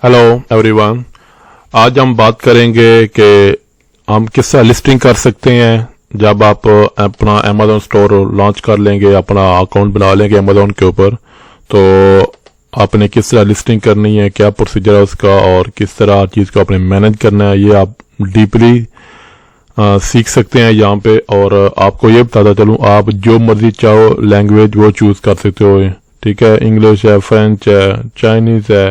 Hello everyone. आज हम बात करेंगे कि हम किस तरह लिस्टिंग कर सकते हैं जब आप अपना अमेज़न स्टोर लॉन्च कर लेंगे, अपना अकाउंट बना लेंगे अमेज़न के ऊपर। तो आपने किस तरह लिस्टिंग करनी है, क्या प्रोसीजर है उसका और किस तरह हर चीज़ को आपने मैनेज करना है, ये आप डीपली सीख सकते हैं यहाँ पे। और आपको ये बताता चलूँ, आप जो मर्जी चाहो लैंग्वेज वो चूज़ कर सकते हो। ठीक है, इंग्लिश है, फ्रेंच है, चाइनीज़ है,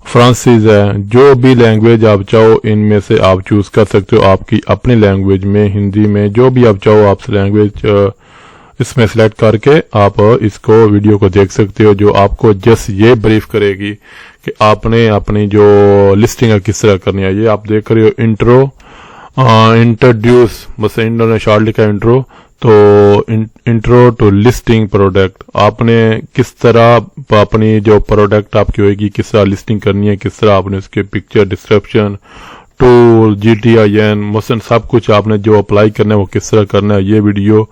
फ्रांसीज है, जो भी लैंग्वेज आप चाहो इनमें से आप चूज कर सकते हो। आपकी अपनी लैंग्वेज में, हिंदी में, जो भी आप चाहो आप लैंग्वेज इसमें सेलेक्ट करके आप इसको वीडियो को देख सकते हो, जो आपको जस्ट ये ब्रीफ करेगी कि आपने अपनी जो लिस्टिंग है किस तरह करनी है। ये आप देख रहे हो इंट्रो, इंट्रोड्यूस, बस इंट्रो ने शॉर्ट लिखा इंट्रो। तो इंट्रो टू लिस्टिंग प्रोडक्ट, आपने किस तरह अपनी जो प्रोडक्ट आपकी होगी किस तरह लिस्टिंग करनी है, किस तरह आपने उसके पिक्चर, डिस्क्रिप्शन, टूल, GTIN, मसलन सब कुछ आपने जो अप्लाई करना है वो किस तरह करना है। ये वीडियो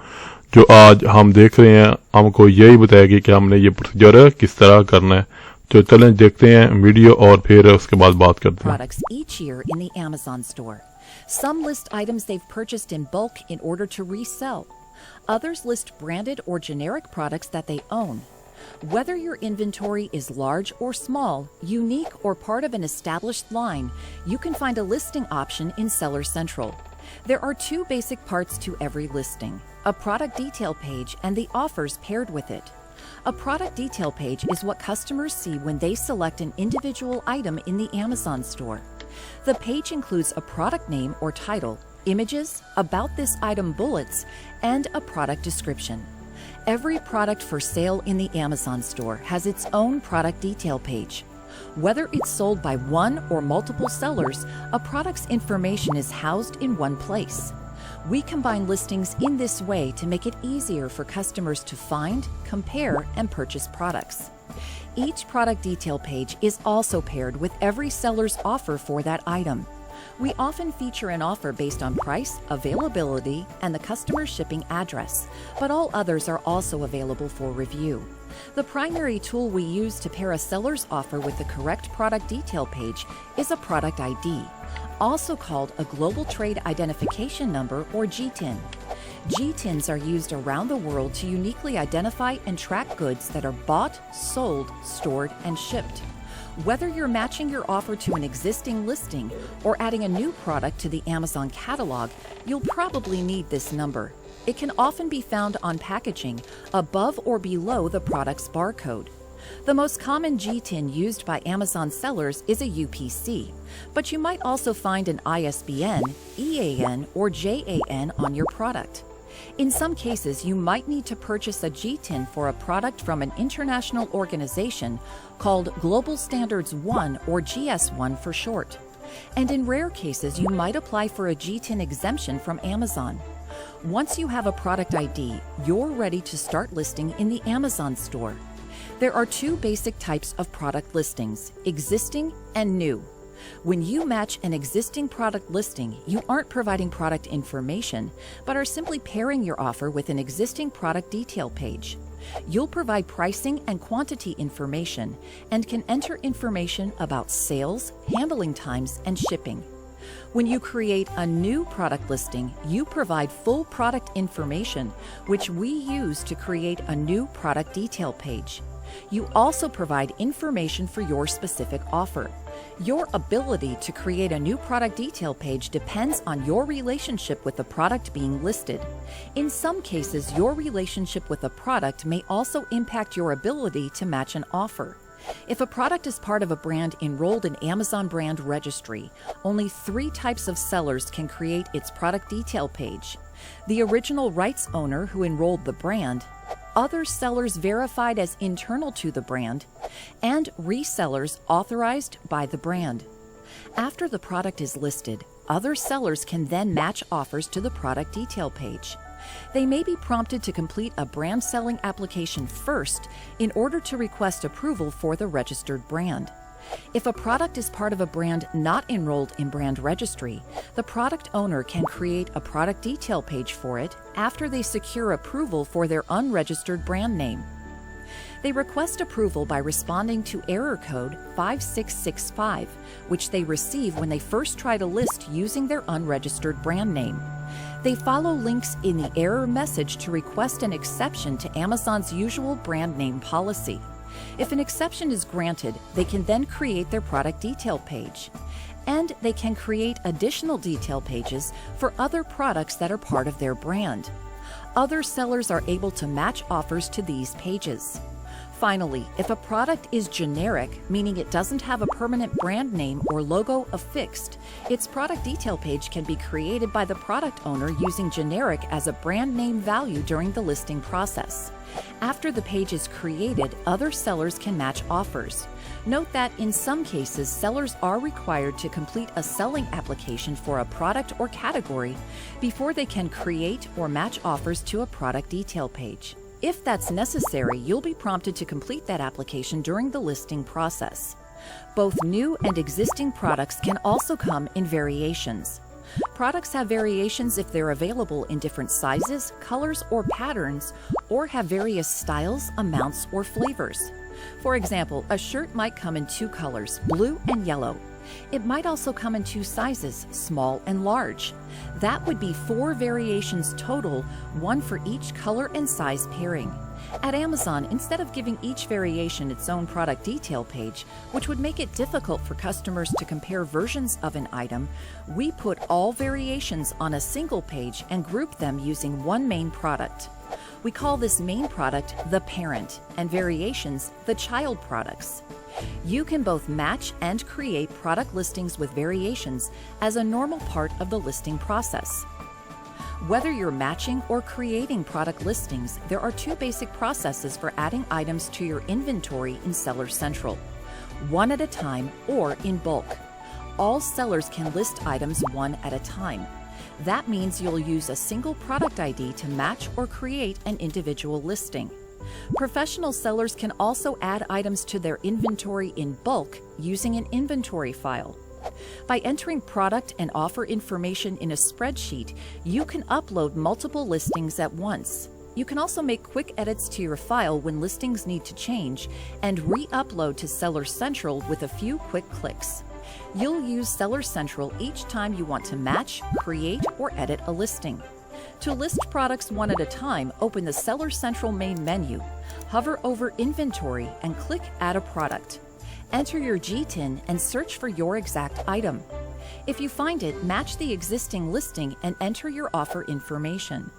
जो आज हम देख रहे हैं हमको यही बताएगी कि हमने ये प्रोसीजर किस तरह करना है। तो चलें देखते हैं वीडियो और फिर उसके बाद बात करते हैं। Products each year in the Amazon store. Some list items they've purchased in bulk in order to resell. Others list branded or generic products that they own. Whether your inventory is large or small, unique or part of an established line, you can find a listing option in Seller Central. There are two basic parts to every listing: a product detail page and the offers paired with it. A product detail page is what customers see when they select an individual item in the Amazon store. The page includes a product name or title, images, about this item bullets, and a product description. Every product for sale in the Amazon store has its own product detail page. Whether it's sold by one or multiple sellers, a product's information is housed in one place. We combine listings in this way to make it easier for customers to find, compare, and purchase products. Each product detail page is also paired with every seller's offer for that item. We often feature an offer based on price, availability, and the customer's shipping address, but all others are also available for review. The primary tool we use to pair a seller's offer with the correct product detail page is a product ID, also called a Global Trade Identification Number or GTIN. GTINs are used around the world to uniquely identify and track goods that are bought, sold, stored, and shipped. Whether you're matching your offer to an existing listing or adding a new product to the Amazon catalog, you'll probably need this number. It can often be found on packaging above or below the product's barcode. The most common GTIN used by Amazon sellers is a UPC, but you might also find an ISBN, EAN, or JAN on your product. In some cases, you might need to purchase a GTIN for a product from an international organization called Global Standards 1 or GS1 for short. And in rare cases, you might apply for a GTIN exemption from Amazon. Once you have a product ID, you're ready to start listing in the Amazon store. There are two basic types of product listings: existing and new. When you match an existing product listing, you aren't providing product information, but are simply pairing your offer with an existing product detail page. You'll provide pricing and quantity information and can enter information about sales, handling times, and shipping. When you create a new product listing, you provide full product information, which we use to create a new product detail page. You also provide information for your specific offer. Your ability to create a new product detail page depends on your relationship with the product being listed. In some cases, your relationship with a product may also impact your ability to match an offer. If a product is part of a brand enrolled in Amazon Brand Registry, only 3 types of sellers can create its product detail page: the original rights owner who enrolled the brand, other sellers verified as internal to the brand, and resellers authorized by the brand. After the product is listed, other sellers can then match offers to the product detail page. They may be prompted to complete a brand selling application first in order to request approval for the registered brand. If a product is part of a brand not enrolled in brand registry, the product owner can create a product detail page for it after they secure approval for their unregistered brand name. They request approval by responding to error code 5665, which they receive when they first try to list using their unregistered brand name. They follow links in the error message to request an exception to Amazon's usual brand name policy. If an exception is granted, they can then create their product detail page. And they can create additional detail pages for other products that are part of their brand. Other sellers are able to match offers to these pages. Finally, if a product is generic, meaning it doesn't have a permanent brand name or logo affixed, its product detail page can be created by the product owner using generic as a brand name value during the listing process. After the page is created, other sellers can match offers. Note that in some cases, sellers are required to complete a selling application for a product or category before they can create or match offers to a product detail page. If that's necessary, you'll be prompted to complete that application during the listing process. Both new and existing products can also come in variations. Products have variations if they're available in different sizes, colors, or patterns, or have various styles, amounts, or flavors. For example, a shirt might come in 2 colors, blue and yellow. It might also come in 2 sizes, small and large. That would be 4 variations total, 1 for each color and size pairing. At Amazon, instead of giving each variation its own product detail page, which would make it difficult for customers to compare versions of an item, we put all variations on a single page and group them using one main product. We call this main product the parent, and variations the child products. You can both match and create product listings with variations as a normal part of the listing process. Whether you're matching or creating product listings, there are 2 basic processes for adding items to your inventory in Seller Central: one at a time or in bulk. All sellers can list items one at a time. That means you'll use a single product ID to match or create an individual listing. Professional sellers can also add items to their inventory in bulk using an inventory file. By entering product and offer information in a spreadsheet, you can upload multiple listings at once. You can also make quick edits to your file when listings need to change and re-upload to Seller Central with a few quick clicks. You'll use Seller Central each time you want to match, create, or edit a listing. To list products one at a time, open the Seller Central main menu, hover over Inventory, and click Add a Product. Enter your GTIN and search for your exact item. If you find it, match the existing listing and enter your offer information.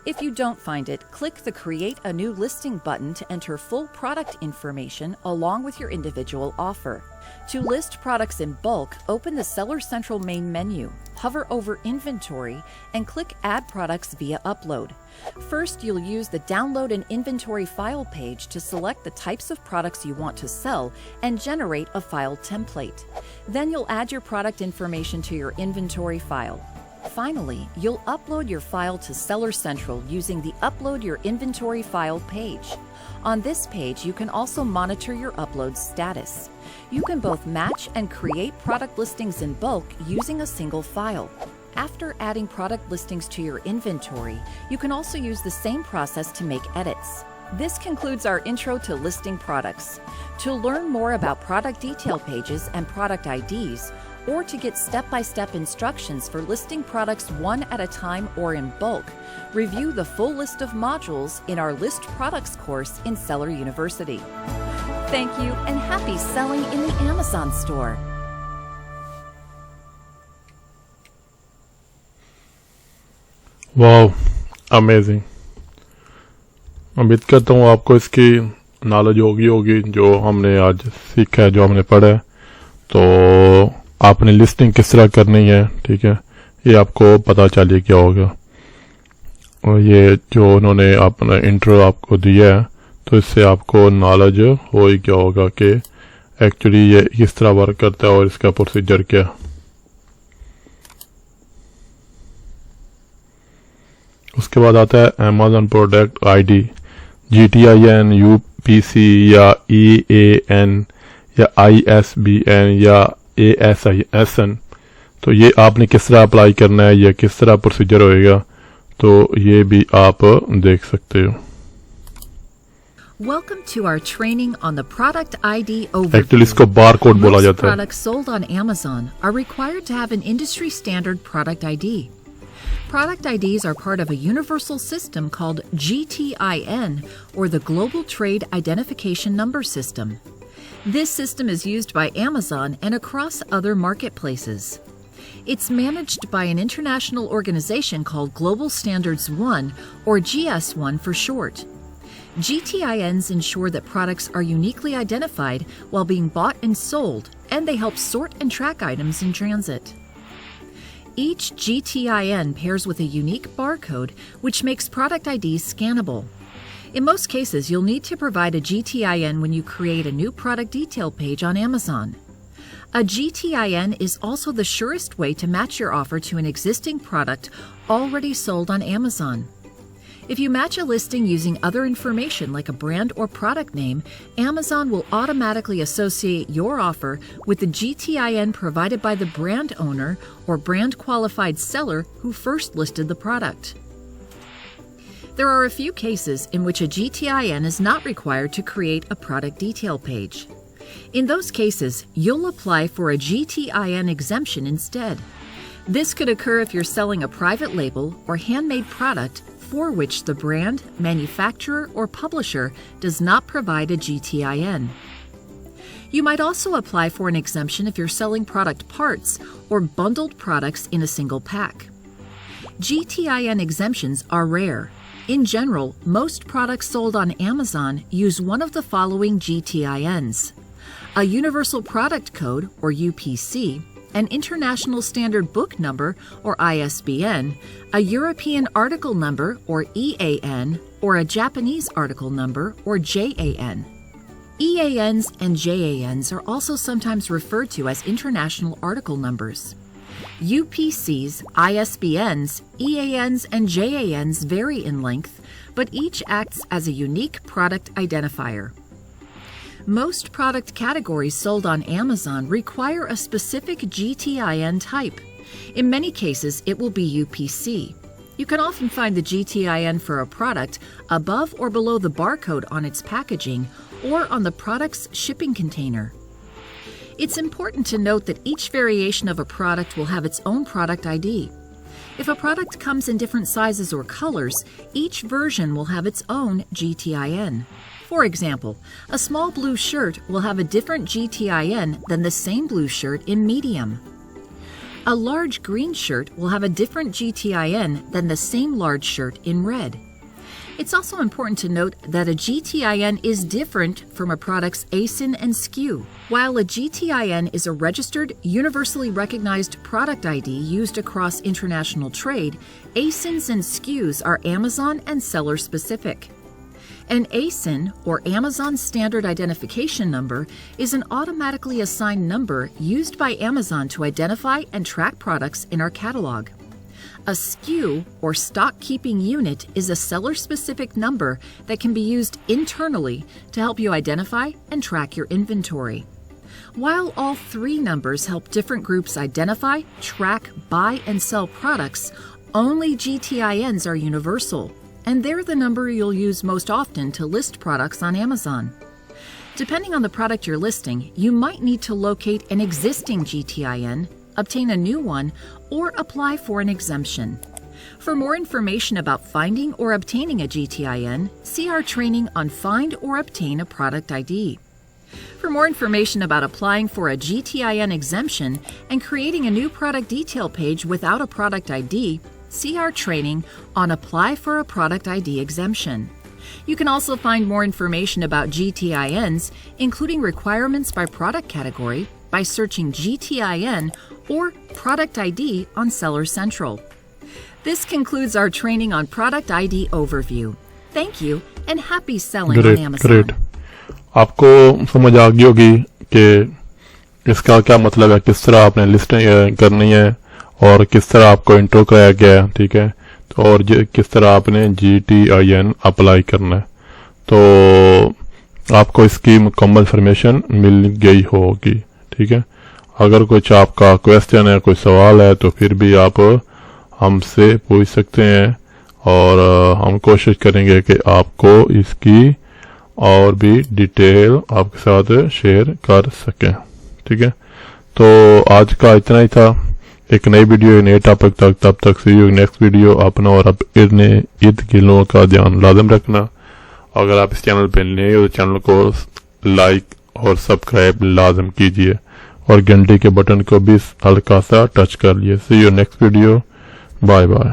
If you don't find it, click the Create a New Listing button to enter full product information along with your individual offer. To list products in bulk, open the Seller Central main menu, hover over Inventory, and click Add Products via Upload. First, you'll use the Download an Inventory File page to select the types of products you want to sell and generate a file template. Then you'll add your product information to your inventory file. Finally, you'll upload your file to Seller Central using the Upload Your Inventory File page. On this page, you can also monitor your upload status. You can both match and create product listings in bulk using a single file. After adding product listings to your inventory, you can also use the same process to make edits. This concludes our intro to listing products. To learn more about product detail pages and product IDs, or to get step-by-step instructions for listing products one at a time or in bulk, review the full list of modules in our List Products course in Seller University. Thank you, and happy selling in the Amazon store. वाह, amazing. उम्मीद करता हूँ आपको इसकी knowledge होगी जो हमने आज सीखा है, जो हमने पढ़ा है। तो आपने लिस्टिंग किस तरह करनी है, ठीक है, ये आपको पता चलिए क्या होगा। और ये जो उन्होंने अपना इंट्रो आपको दिया है, तो इससे आपको नॉलेज हो ही क्या होगा कि एक्चुअली ये किस तरह वर्क करता है और इसका प्रोसीजर क्या। उसके बाद आता है Amazon product ID, GTIN, UPC या EAN या ISBN या ASIN। तो ये आपने किस तरह अप्लाई करना है, ये किस तरह प्रोसीजर होएगा, तो ये भी आप देख सकते हो। Welcome to our training on the product ID overview. Actually इसको बार कोड बोला Most जाता है. products sold on Amazon are required to have an industry standard product ID. Product IDs are part of a universal system called GTIN, or the Global Trade Identification Number System. This system is used by Amazon and across other marketplaces. It's managed by an international organization called Global Standards 1, or GS1 for short. GTINs ensure that products are uniquely identified while being bought and sold, and they help sort and track items in transit. Each GTIN pairs with a unique barcode, which makes product IDs scannable. In most cases, you'll need to provide a GTIN when you create a new product detail page on Amazon. A GTIN is also the surest way to match your offer to an existing product already sold on Amazon. If you match a listing using other information like a brand or product name, Amazon will automatically associate your offer with the GTIN provided by the brand owner or brand qualified seller who first listed the product. There are a few cases in which a GTIN is not required to create a product detail page. In those cases, you'll apply for a GTIN exemption instead. This could occur if you're selling a private label or handmade product for which the brand, manufacturer, or publisher does not provide a GTIN. You might also apply for an exemption if you're selling product parts or bundled products in a single pack. GTIN exemptions are rare. In general, most products sold on Amazon use one of the following GTINs: a Universal Product Code, or UPC, an International Standard Book Number, or ISBN, a European Article Number, or EAN, or a Japanese Article Number, or JAN. EANs and JANs are also sometimes referred to as International Article Numbers. UPCs, ISBNs, EANs, and JANs vary in length, but each acts as a unique product identifier. Most product categories sold on Amazon require a specific GTIN type. In many cases, it will be UPC. You can often find the GTIN for a product above or below the barcode on its packaging or on the product's shipping container. It's important to note that each variation of a product will have its own product ID. If a product comes in different sizes or colors, each version will have its own GTIN. For example, a small blue shirt will have a different GTIN than the same blue shirt in medium. A large green shirt will have a different GTIN than the same large shirt in red. It's also important to note that a GTIN is different from a product's ASIN and SKU. While a GTIN is a registered, universally recognized product ID used across international trade, ASINs and SKUs are Amazon and seller specific. An ASIN, or Amazon Standard Identification Number, is an automatically assigned number used by Amazon to identify and track products in our catalog. A SKU, or Stock Keeping Unit, is a seller-specific number that can be used internally to help you identify and track your inventory. While all three numbers help different groups identify, track, buy, and sell products, only GTINs are universal, and they're the number you'll use most often to list products on Amazon. Depending on the product you're listing, you might need to locate an existing GTIN, obtain a new one, or apply for an exemption. For more information about finding or obtaining a GTIN, see our training on Find or Obtain a Product ID. For more information about applying for a GTIN exemption and creating a new product detail page without a product ID, see our training on Apply for a Product ID Exemption. You can also find more information about GTINs, including requirements by product category, by searching GTIN or Product ID on Seller Central. This concludes our training on Product ID Overview. Thank you and happy selling on Amazon. Great. आपको समझ आ गई होगी कि इसका क्या मतलब है, किस तरह आपने लिस्टिंग करनी है और किस तरह आपको इंट्रो कराया गया है, ठीक है, तो और किस तरह आपने GTIN अप्लाई करना है। तो आपको इसकी मुकम्मल इंफॉर्मेशन मिल गई होगी, ठीक है। अगर कुछ आपका क्वेश्चन है, कोई सवाल है, तो फिर भी आप हमसे पूछ सकते हैं और हम कोशिश करेंगे कि आपको इसकी और भी डिटेल आपके साथ शेयर कर सकें। ठीक है, तो आज का इतना ही था। एक नई वीडियो नए टॉपिक तक, तब तक सी यू नेक्स्ट वीडियो। अपना और अपने इर्द गिर्द का ध्यान लाजम रखना। अगर आप इस चैनल पर नए हो तो चैनल को लाइक और सब्सक्राइब लाजम कीजिए और घंटे के बटन को भी हल्का सा टच कर लिए। See you next video, bye bye.